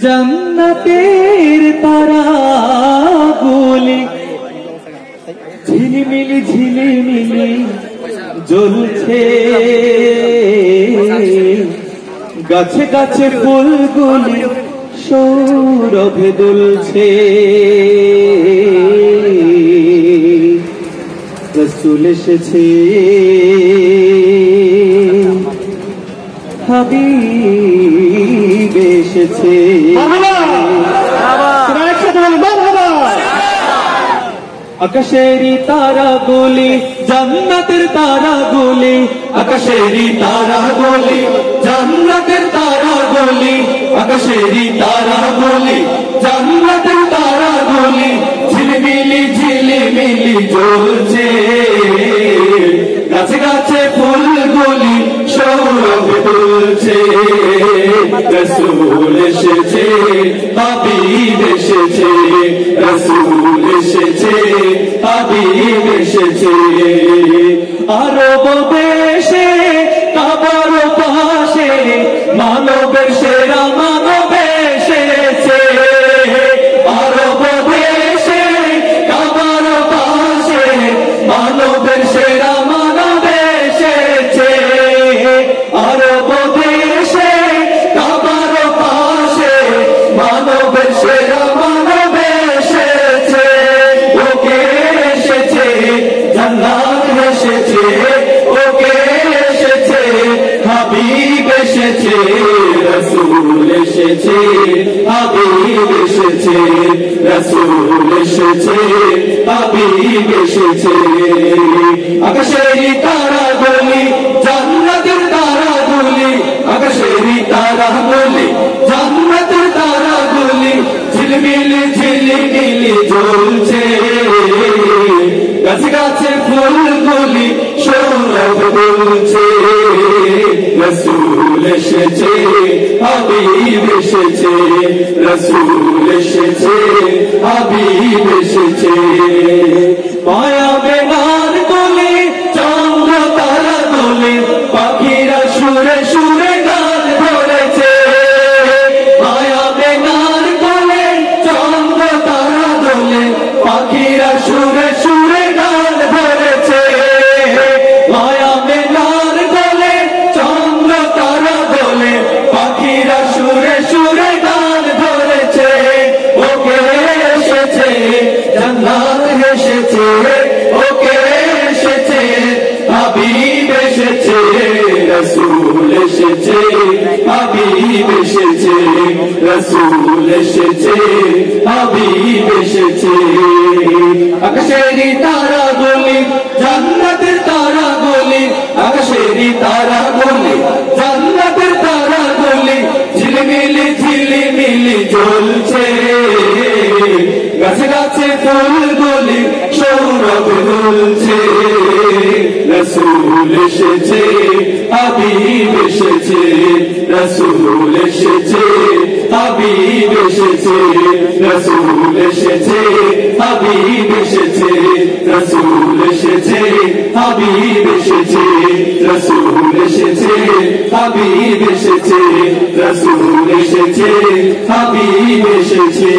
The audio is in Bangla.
জান্নাতের তারাগুলি ঝিলিমিলি ঝিলিমিলি জ্বলছে, গাছে গাছে ফুলগুলি সৌরভে দুলছে। রসুল এসেছে, হাবিব এসেছে। আকাশেরি তারাগুলি জান্নাতের তারাগুলি, আকাশেরি তারাগুলি জান্নাতের তারাগুলি, আকাশেরি তারাগুলি জান্নাতের তারাগুলি ঝিলিমিলি ঝিলিমিলি জ্বলছে, গাছে গাছে ফুলগুলি সৌরভে দুলছে। রসুল এসেছে, হাবিব এসেছে, রসুল এসেছে, হাবিব এসেছে। আরব দেশে কাবার পাশে মানবের সেরা মানব এসেছে। আরব দেশে কাবার পাশে মানবের সেরা মানব এসেছে। আরব দেশে কাবার পাশে মানবের সেরা মানব এসেছে। ওকে এসেছে জান্নাত এসেছে, ওকে এসেছে হাবিব এসেছে। রসুল এসেছে, হাবিব এসেছে, রসুল এসেছে, হাবিব এসেছে। আকাশেরি তারাগুলি জান্নাতের তারাগুলি, আকাশেরি তারাগুলি জান্নাতের তারাগুলি ঝিলমিলি ঝিলিমিলি জ্বলছে, গাছে গাছে ফুলগুলি সৌরভে দুলছে। রসুল এসেছে, হাবিব এসেছে, রসুল এসেছে, হাবিব এসেছে। মায়া বেনার কোলে চন্দ্র তারা দোলে, পাখিরা সুরে সুরে গান ধরেছে। মায়া বেনার কোলে চন্দ্র তারা দোলে, পাখিরা সুরে সুরে গান ধরেছে। মায়া বেনার কোলে চন্দ্র তারা দোলে, পাখিরা সুরে সুরে গান ধরেছে। ওকে এসেছে জান্নাত এসেছে, ওকে এসেছে হাবিব এসেছে। রসুল এসেছে, হাবিব এসেছে, রসুল এসেছে, হাবিব এসেছে। আকাশেরি তারাগুলি জান্নাতের তারাগুলি, আকাশেরি তারাগুলি জান্নাতের তারাগুলি ঝিলিমিলি ঝিলিমিলি জ্বলছে, গাছে গাছে ফুলগুলি সৌরভে দুলছে। রসুল এসেছে, হাবিব এসেছে, রসুল এসেছে, হাবিব এসেছে, রসুল এসেছে, হাবিব এসেছে, রসুল এসেছে, হাবিব এসেছে, রসুল এসেছে, হাবিব এসেছে, রসুল এসেছে, হাবিব এসেছে।